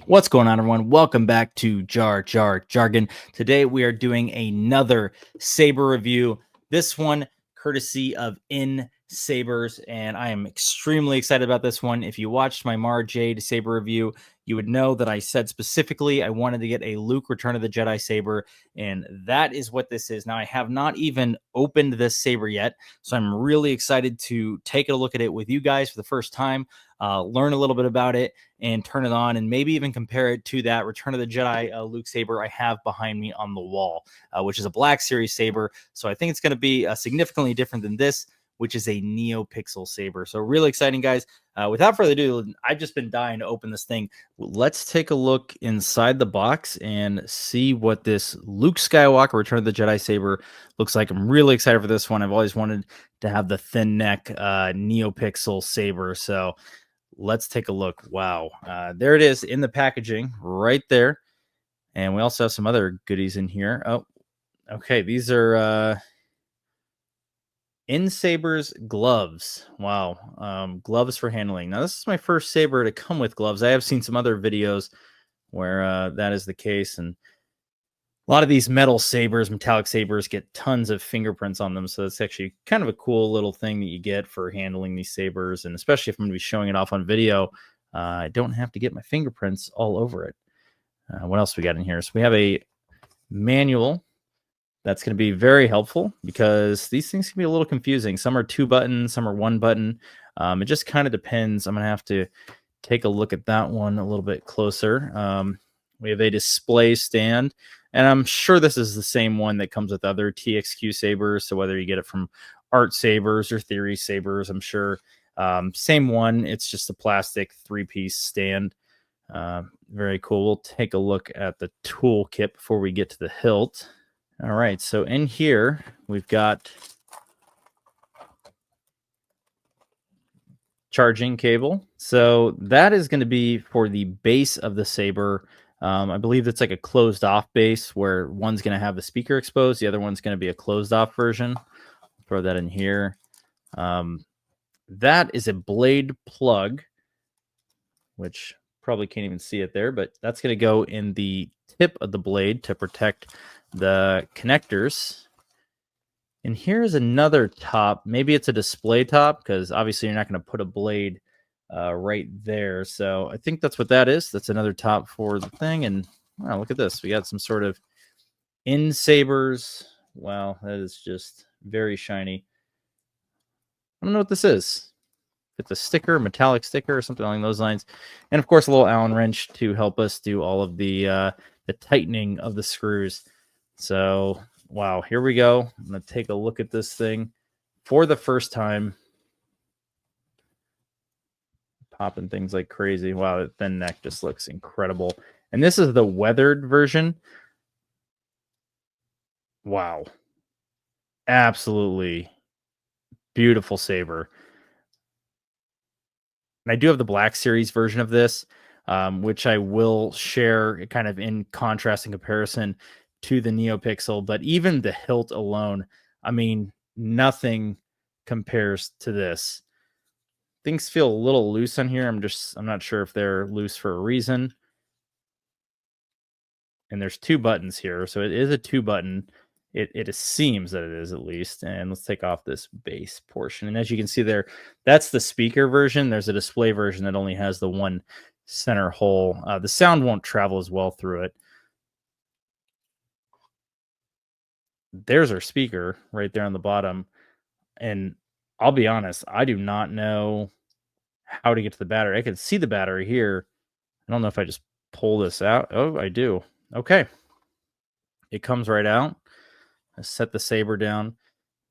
What's going on, everyone? Welcome back to Jargon. Today we are doing another Saber review. This one courtesy of NSabers, and I am extremely excited about this one. If you watched my RoTJ Saber review, you would know that I said specifically I wanted to get a Luke Return of the Jedi Saber, and that is what this is. Now, I have not even opened this Saber yet, so I'm really excited to take a look at it with you guys for the first time, learn a little bit about it, and turn it on and maybe even compare it to that Return of the Jedi Luke Saber I have behind me on the wall, which is a Black Series Saber. So I think it's going to be significantly different than this, which is a NeoPixel Saber. So really exciting, guys. Without further ado, I've just been dying to open this thing. Let's take a look inside the box and see what this Luke Skywalker Return of the Jedi Saber looks like. I'm really excited for this one. I've always wanted to have the thin neck NeoPixel Saber. So let's take a look. Wow. There it is in the packaging right there. And we also have some other goodies in here. Oh, okay. These are NSabers gloves. Wow. Gloves for handling. Now, this is my first Saber to come with gloves. I have seen some other videos where that is the case. And a lot of these metal sabers, metallic sabers, get tons of fingerprints on them. So it's actually kind of a cool little thing that you get for handling these sabers. And especially if I'm going to be showing it off on video, I don't have to get my fingerprints all over it. What else we got in here? So we have a manual that's going to be very helpful because these things can be a little confusing. Some are 2 buttons, some are 1 button. It just kind of depends. I'm going to have to take a look at that one a little bit closer. We have a display stand. And I'm sure this is the same one that comes with other TXQ sabers. So whether you get it from Art Sabers or Theory Sabers, I'm sure same one. It's just a plastic 3-piece stand. Very cool. We'll take a look at the toolkit before we get to the hilt. All right. So in here, we've got charging cable. So that is going to be for the base of the Saber. I believe it's like a closed off base where one's going to have the speaker exposed. The other one's going to be a closed off version. Throw that in here. That is a blade plug, which probably can't even see it there, but that's going to go in the tip of the blade to protect the connectors. And here's another top. Maybe it's a display top because obviously you're not going to put a blade right there. So I think that's what that is. That's another top for the thing. And wow, look at this. We got some sort of NSabers. Wow, that is just very shiny. I don't know what this is. It's a sticker, metallic sticker or something along those lines. And of course, a little Allen wrench to help us do all of the tightening of the screws. So wow, here we go. I'm going to take a look at this thing for the first time. Popping things like crazy. Wow, that thin neck just looks incredible. And this is the weathered version. Wow. Absolutely beautiful saber. And I do have the Black Series version of this, which I will share kind of in contrast and comparison to the NeoPixel. But even the hilt alone, I mean, nothing compares to this. Things feel a little loose on here. I'm not sure if they're loose for a reason. And there's 2 buttons here. So it is a 2-button. It seems that it is, at least. And let's take off this base portion. And as you can see there, that's the speaker version. There's a display version that only has the 1 center hole. The sound won't travel as well through it. There's our speaker right there on the bottom. And I'll be honest, I do not know how to get to the battery. I can see the battery here. I don't know if I just pull this out. Oh, I do. Okay. It comes right out. I set the saber down.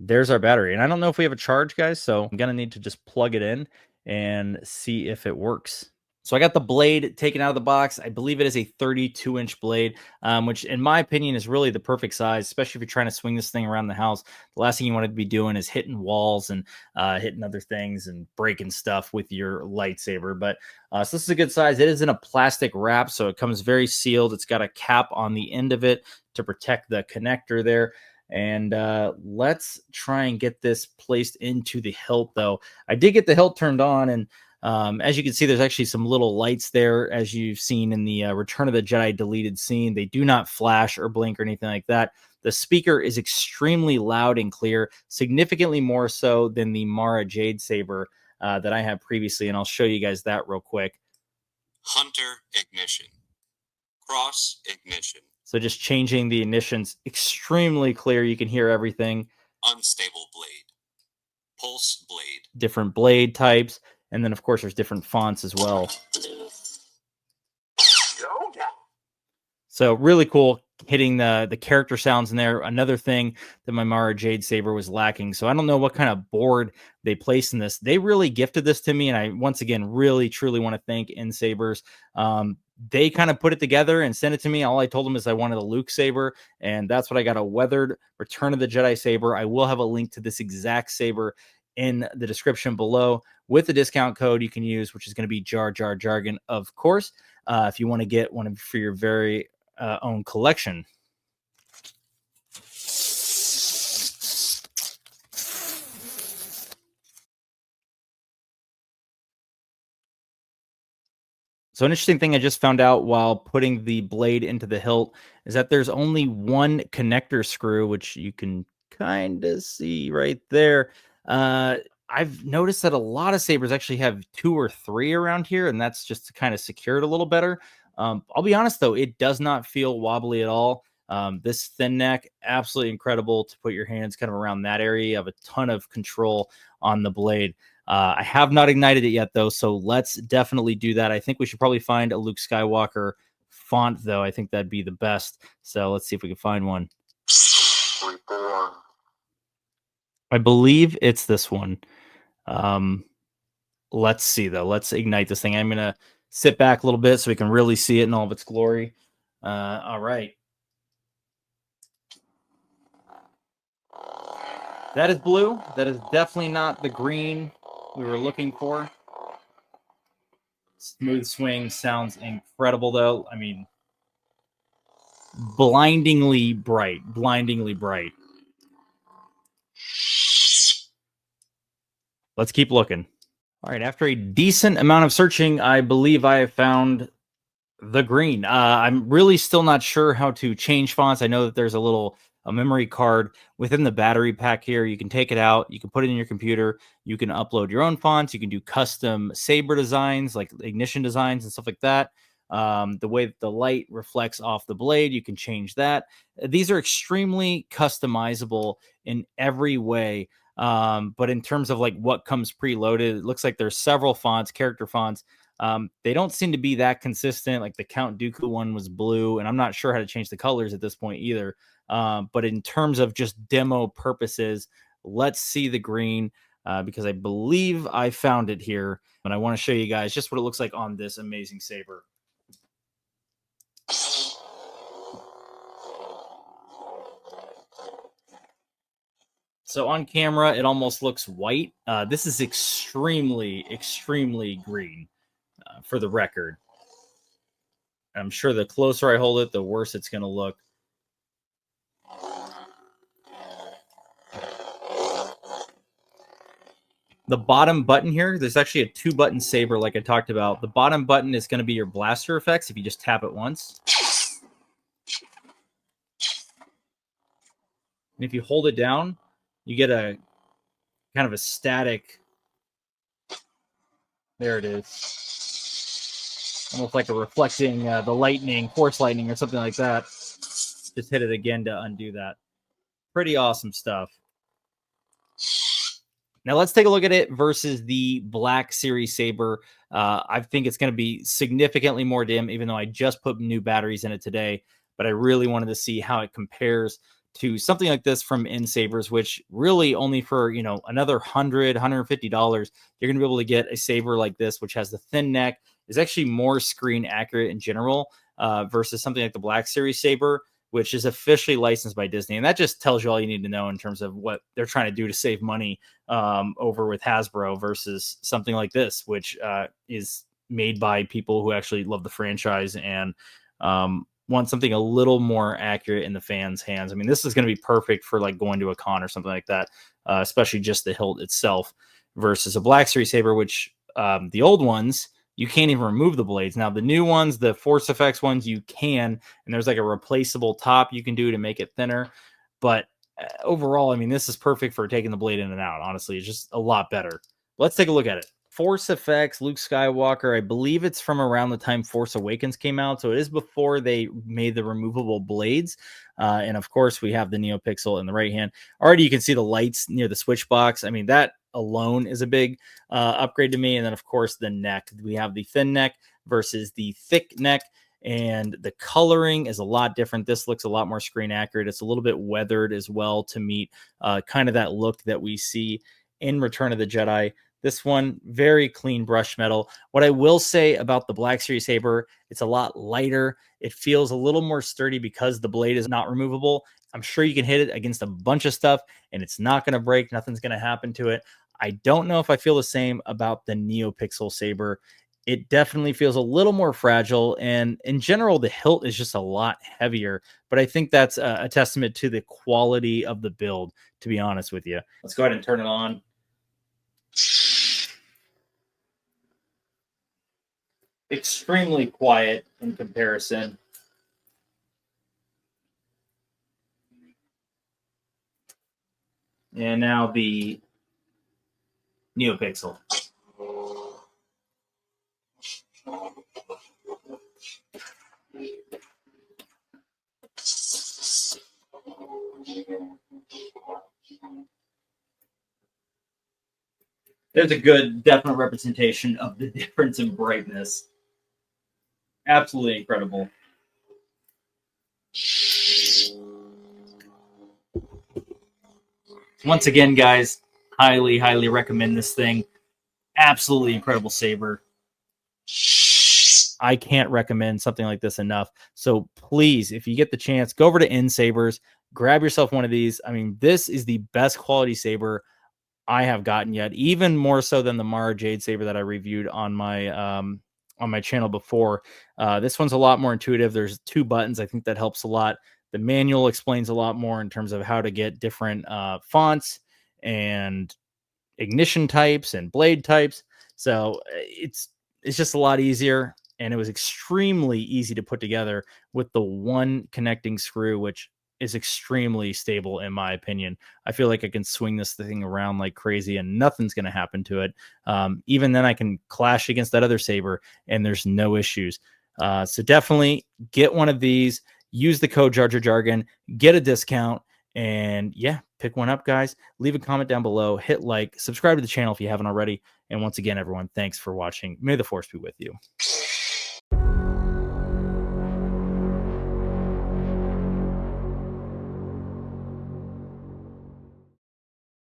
There's our battery. And I don't know if we have a charge, guys, so I'm going to need to just plug it in and see if it works. So I got the blade taken out of the box. I believe it is a 32-inch blade, which in my opinion is really the perfect size, especially if you're trying to swing this thing around the house. The last thing you want to be doing is hitting walls and hitting other things and breaking stuff with your lightsaber. But so this is a good size. It is in a plastic wrap, so it comes very sealed. It's got a cap on the end of it to protect the connector there. And let's try and get this placed into the hilt, though. I did get the hilt turned on, and As you can see, there's actually some little lights there, as you've seen in the Return of the Jedi deleted scene. They do not flash or blink or anything like that. The speaker is extremely loud and clear, significantly more so than the Mara Jade Saber that I had previously, and I'll show you guys that real quick. Hunter ignition. Cross ignition. So just changing the ignitions, extremely clear. You can hear everything. Unstable blade. Pulse blade. Different blade types. And then, of course, there's different fonts as well. So really cool hitting the character sounds in there. Another thing that my Mara Jade Saber was lacking. So I don't know what kind of board they placed in this. They really gifted this to me. And I, once again, really, truly want to thank NSabers. They kind of put it together and sent it to me. All I told them is I wanted a Luke Saber, and that's what I got, a weathered Return of the Jedi Saber. I will have a link to this exact saber in the description below with the discount code you can use, which is going to be Jargon, of course, if you want to get one for your very own collection. So an interesting thing I just found out while putting the blade into the hilt is that there's only one connector screw, which you can kind of see right there. I've noticed that a lot of sabers actually have 2 or 3 around here, and that's just to kind of secure it a little better. I'll be honest, though, it does not feel wobbly at all. This thin neck, absolutely incredible to put your hands kind of around that area. You have a ton of control on the blade. I have not ignited it yet, though, so let's definitely do that. I think we should probably find a Luke Skywalker font, though. I think that'd be the best. So let's see if we can find one. I believe it's this one. Let's see, though. Let's ignite this thing. I'm going to sit back a little bit so we can really see it in all of its glory. All right. That is blue. That is definitely not the green we were looking for. Smooth swing sounds incredible, though. I mean, blindingly bright. Blindingly bright. Let's keep looking. All right, after a decent amount of searching, I believe I have found the green. I'm really still not sure how to change fonts. I know that there's a memory card within the battery pack here. You can take it out, you can put it in your computer, you can upload your own fonts, you can do custom saber designs like ignition designs and stuff like that. The way that the light reflects off the blade, you can change that. These are extremely customizable in every way. But in terms of like what comes preloaded, it looks like there's several fonts, character fonts. They don't seem to be that consistent. Like the Count Dooku one was blue, and I'm not sure how to change the colors at this point either. But in terms of just demo purposes, let's see the green because I believe I found it here. And I want to show you guys just what it looks like on this amazing saber. So on camera, it almost looks white. This is extremely, extremely green for the record. I'm sure the closer I hold it, the worse it's going to look. The bottom button here, there's actually a 2-button saber like I talked about. The bottom button is going to be your blaster effects if you just tap it once. And if you hold it down, you get a kind of a static. There it is. Almost like a reflecting the lightning, force lightning or something like that. Just hit it again to undo that. Pretty awesome stuff. Now let's take a look at it versus the Black Series Saber. I think it's going to be significantly more dim, even though I just put new batteries in it today. But I really wanted to see how it compares to something like this from NSabers, which really only for, you know, another $100, $150, you're going to be able to get a saber like this, which has the thin neck, is actually more screen accurate in general versus something like the Black Series Saber, which is officially licensed by Disney. And that just tells you all you need to know in terms of what they're trying to do to save money over with Hasbro versus something like this, which is made by people who actually love the franchise and want something a little more accurate in the fans' hands. I mean, this is going to be perfect for like going to a con or something like that, especially just the hilt itself versus a Black Series Saber, which The old ones, you can't even remove the blades. Now, the new ones, the Force Effects ones, you can, and there's like a replaceable top you can do to make it thinner. But overall, I mean, this is perfect for taking the blade in and out. Honestly, it's just a lot better. Let's take a look at it. Force Effects, Luke Skywalker, I believe it's from around the time Force Awakens came out, so it is before they made the removable blades. And of course, we have the NeoPixel in the right hand. Already, you can see the lights near the switch box. I mean, that alone is a big upgrade to me. And then, of course, the neck. We have the thin neck versus the thick neck, and the coloring is a lot different. This looks a lot more screen accurate. It's a little bit weathered as well to meet kind of that look that we see in Return of the Jedi. This one, very clean brush metal. What I will say about the Black Series Saber, it's a lot lighter. It feels a little more sturdy because the blade is not removable. I'm sure you can hit it against a bunch of stuff and it's not going to break. Nothing's going to happen to it. I don't know if I feel the same about the NeoPixel Saber. It definitely feels a little more fragile, and in general, the hilt is just a lot heavier. But I think that's a testament to the quality of the build, to be honest with you. Let's go ahead and turn it on. Extremely quiet in comparison. And now the NeoPixel. There's a good, definite representation of the difference in brightness. Absolutely incredible. Once again, guys, highly, highly recommend this thing. Absolutely incredible saber. I can't recommend something like this enough. So please, if you get the chance, go over to NSabers, grab yourself one of these. I mean, this is the best quality saber I have gotten yet, even more so than the Mara Jade saber that I reviewed on my channel before. This one's a lot more intuitive. There's 2 buttons. I think that helps a lot. The manual explains a lot more in terms of how to get different fonts and ignition types and blade types. So it's just a lot easier, and it was extremely easy to put together with the one connecting screw, which is extremely stable in my opinion. I feel like I can swing this thing around like crazy and nothing's going to happen to it. Even then I can clash against that other saber and there's no issues. So definitely get one of these, use the code Jargon, get a discount, and yeah, pick one up, guys. Leave a comment down below, hit like, subscribe to the channel if you haven't already. And once again, everyone, thanks for watching. May the Force be with you.